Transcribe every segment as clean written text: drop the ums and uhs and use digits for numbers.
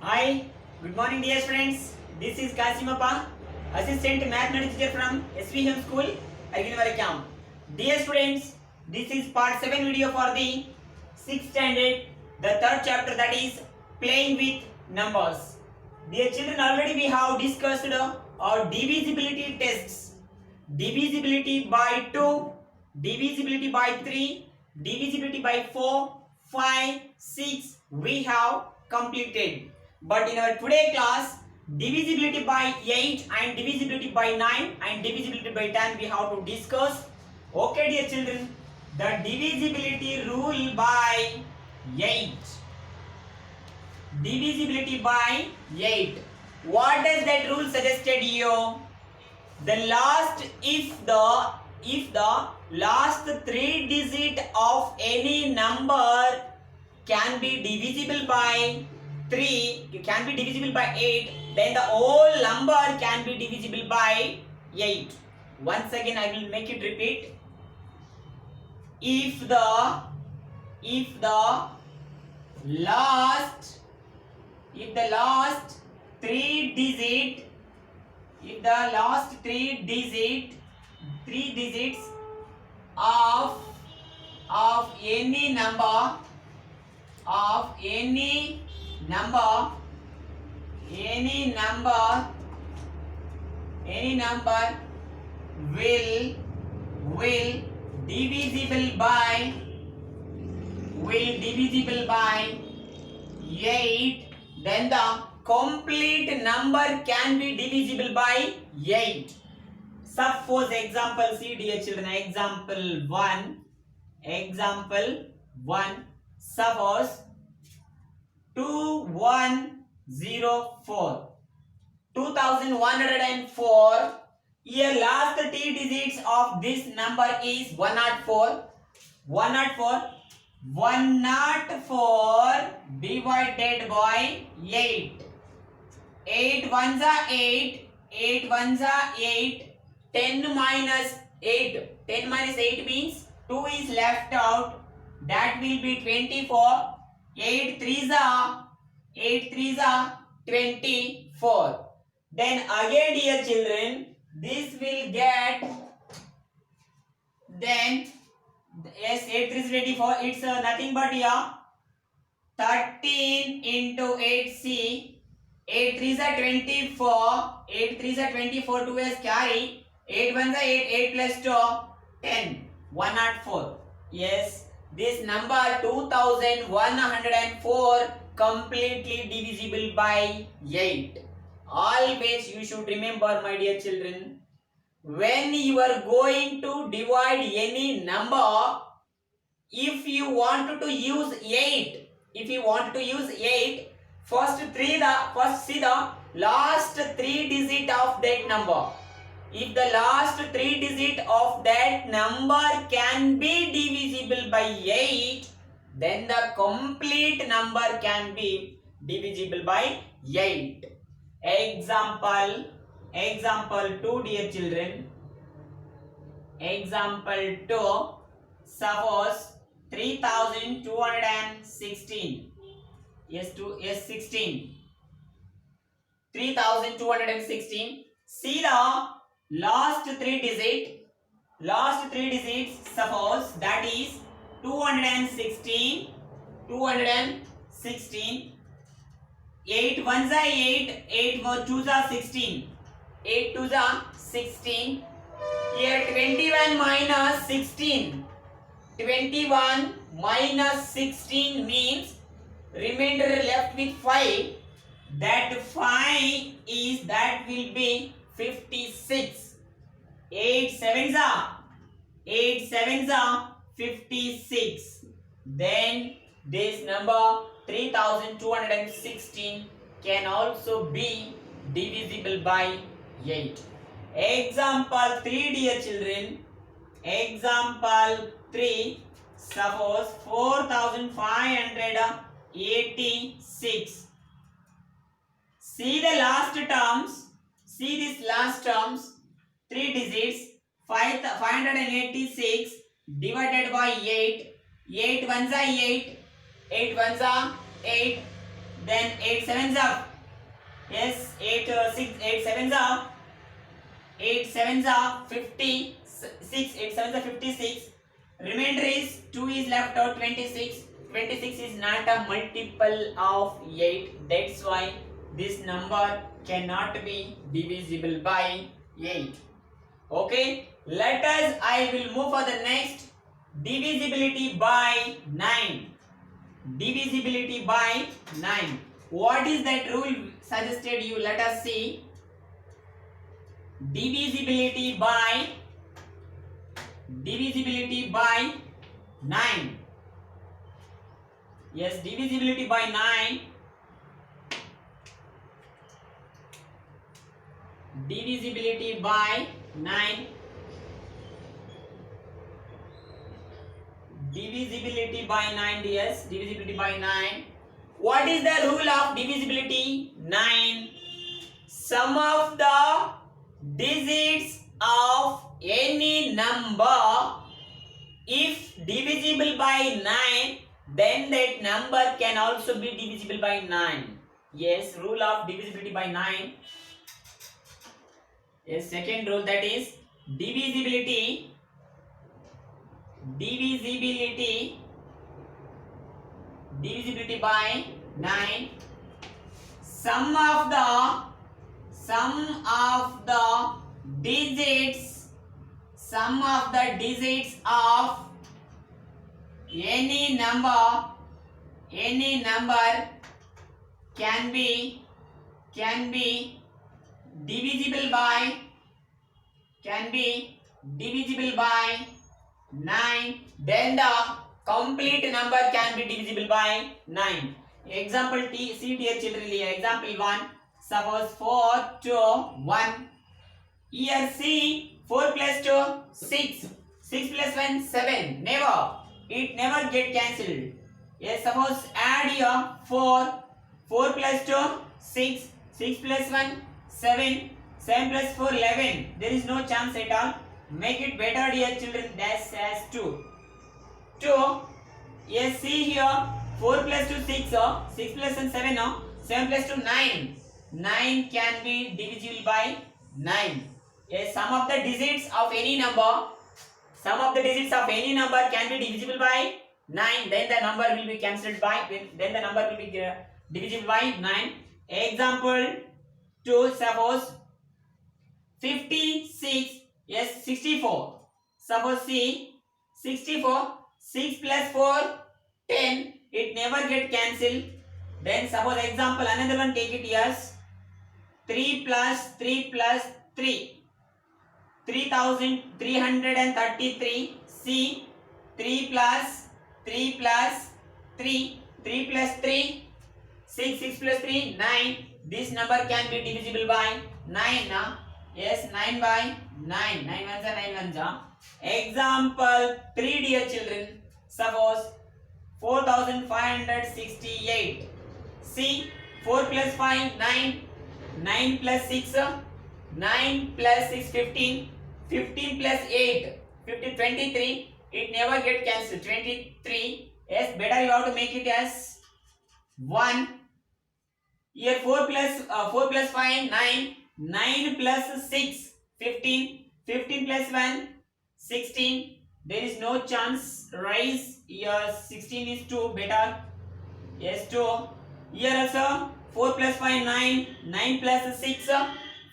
Hi, good morning dear friends. This is Kasimappa, Assistant Mathematics teacher from SVM School, Arginavarakam. Dear students, this is part 7 video for the 6th standard, the third chapter, that is playing with numbers. Dear children, already we have discussed our divisibility tests. Divisibility by 2, divisibility by 3, divisibility by 4, 5, 6 we have completed. But in our today class, divisibility by 8 and divisibility by 9 and divisibility by 10 we have to discuss. Okay dear children, the divisibility rule by 8. Divisibility by 8. What does that rule suggested you? The last if the last 3 digit of any number can be divisible by 3, it can be divisible by 8, then the whole number can be divisible by 8. Once again I will make it repeat. If the last 3 digit, if the last 3 digits of any number will divisible by 8, then the complete number can be divisible by 8. Suppose example, see dear children, example 1, suppose 2104, 2104. Here last 3 digits of this number is 104. 104 divided by 8. 8 ones are 8. 8 ones are 8. 10 minus 8. 10 minus 8 means 2 is left out. That will be 24. 8 threes are 24. Then again dear children, this will get, then yes, 8 3 is 24. It's nothing but here 13 into 8c. 8 3 is 24. 8 3 is 24. 2 is carry. 8 1 is 8. 8 plus 2 10. 104. Yes, this number 2104 completely divisible by 8. Always you should remember, my dear children, when you are going to divide any number, if you want to use 8, first see the last 3 digit of that number. If the last 3 digit of that number can be divisible by 8, then the complete number can be divisible by 8. Example 2 dear children. Example 2, suppose 3216. Yes, 16. 3216. See the last 3 digits, suppose that is 216. 8 ones are 8. 8 twos are 16. 8 twos are 16. Here 21 minus 16. 21 minus 16 means remainder left with 5. That 5 will be 56. 8 sevens are 56. Then this number 3216 can also be divisible by 8. Example 3 dear children. Example 3, suppose 4586. See the last terms. See this last terms. 3 digits. 586 divided by 8. 8 ones are 8. 8 ones are 8. then 8 sevens are, yes, 8 8 sevens are 56, 8 sevens are 56. Remainder is 2 is left out, 26. 26 is not a multiple of 8. That's why this number cannot be divisible by 8. Okay, I will move for the next. Divisibility by 9. Divisibility by 9. What is that rule suggested you? Let us see. Divisibility by 9. Yes, divisibility by 9. Divisibility by 9. Divisibility by 9, yes, divisibility by 9. What is the rule of divisibility? 9. Sum of the digits of any number, if divisible by 9, then that number can also be divisible by 9. Yes, rule of divisibility by 9. Yes, second rule, that is divisibility by 9. Sum of the digits of any number can be divisible by 9, then the complete number can be divisible by 9. Example see dear children, example 1, suppose 4 to 1. Here see 4 plus 2 6, 6 plus 1 7, it never get cancelled. Yes, suppose add here 4 plus 2 6, 6 plus 1 7, 7 plus 4 11, there is no chance at all. Make it better dear children, dash as 2. Yes, see here 4 plus 2 6, 6 plus 1 7, 7 plus 2 9. 9 can be divisible by 9. Yes, sum of the digits of any number can be divisible by 9, then the number will be cancelled by, then the number will be divisible by 9. Example 2, suppose 56, yes, 64. Suppose see 64, 6 plus 4 10, it never get cancelled. Then suppose example another one, take it, yes, 3 plus 3 plus 3, 3333. See 3 plus 3 plus 3, 3 plus 3 6, 6 plus 3 9. This number can be divisible by 9. Yes, 9 by 9. 9 ones are 9 ones. Example 3 dear children, suppose 4568. See 4 plus 5 9, 9 plus 6 9 plus 6 15, 15 plus 8 23, it never get cancelled, 23. Yes, better you have to make it as 1. Here 4 plus 5 9, 9 plus 6 15, 15 plus 1 16, there is no chance, rise here 16 is 2, better, yes 2. Here also 4 plus 5 9, 9 plus 6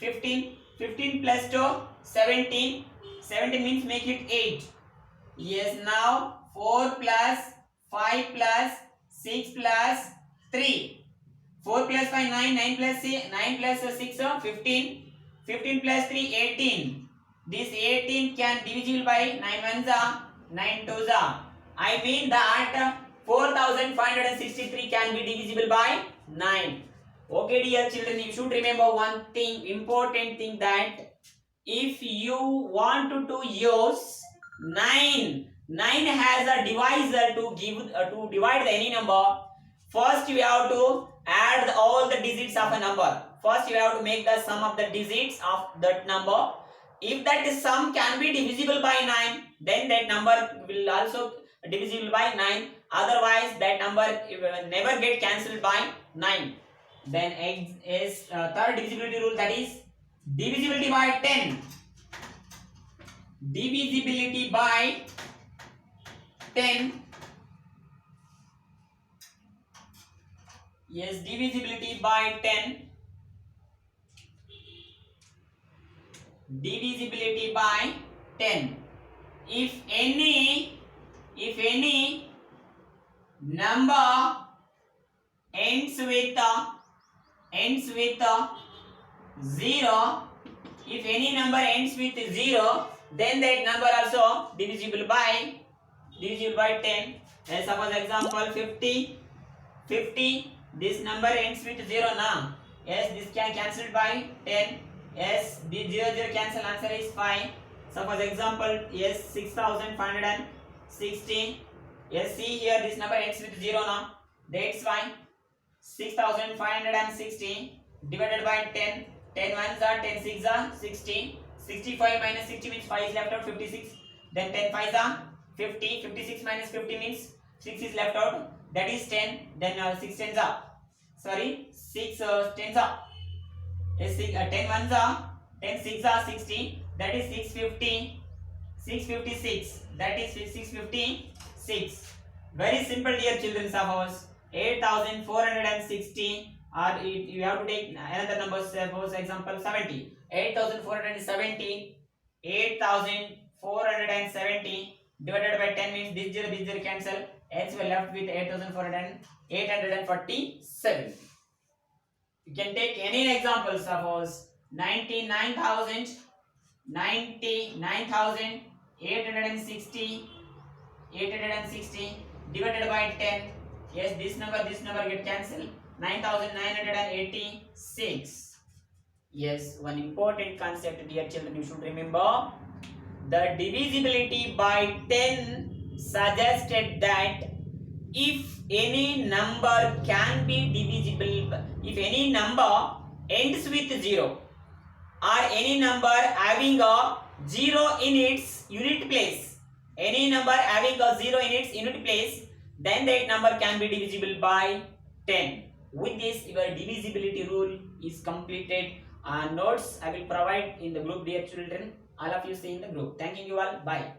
15, 15 plus 2 17, 17 means make it 8. Yes, now 4 plus 5 plus 6 plus 3, 4 plus 5 9, 9 plus 6 15, 15 plus 3 18. This 18 can divisible by 9 ones are 9 twos are. I mean that 4563 can be divisible by 9. Okay dear children, you should remember one thing, important thing, that if you want to use 9 has a divisor to divide any number, first you have to add all the digits of a number. First you have to make the sum of the digits of that number. If that sum can be divisible by 9, then that number will also divisible by 9. Otherwise, that number never get cancelled by 9. Then is third divisibility rule, that is divisibility by 10. Divisibility by 10. Yes, divisibility by 10. Divisibility by 10. If any number ends with 0, if any number ends with 0, then that number also divisible by 10. As suppose example 50, this number ends with 0 now. Yes, this can cancelled by 10. Yes, the 0 cancel, answer is 5. Suppose example, yes, 6560. Yes, see here, this number ends with 0 now. That's why 6560 divided by 10. 10 ones are 10 six are 60. 65 minus 60 means 5 is left out, 56. Then 10 fives are 50. 56 minus 50 means 6 is left out, that is 10. Then 6 tens are, sorry, 6 tens are, 10 ones are 10 6 are 60, that is 656, that is 656. Very simple, dear children of ours. 8460, or you have to take another number, suppose example 70. 8470 divided by 10 means this 0 cancel, hence we are left with 847. You can take any example, suppose 99,860 divided by 10. Yes, this number get cancelled. 9,986. Yes, one important concept, dear children, you should remember. The divisibility by 10 suggested that if any number can be divisible, if any number ends with 0 or any number having a 0 in its unit place, any number having a 0 in its unit place, then that number can be divisible by 10. With this, your divisibility rule is completed. Notes I will provide in the group, dear children. All of you see in the group. Thanking you all. Bye.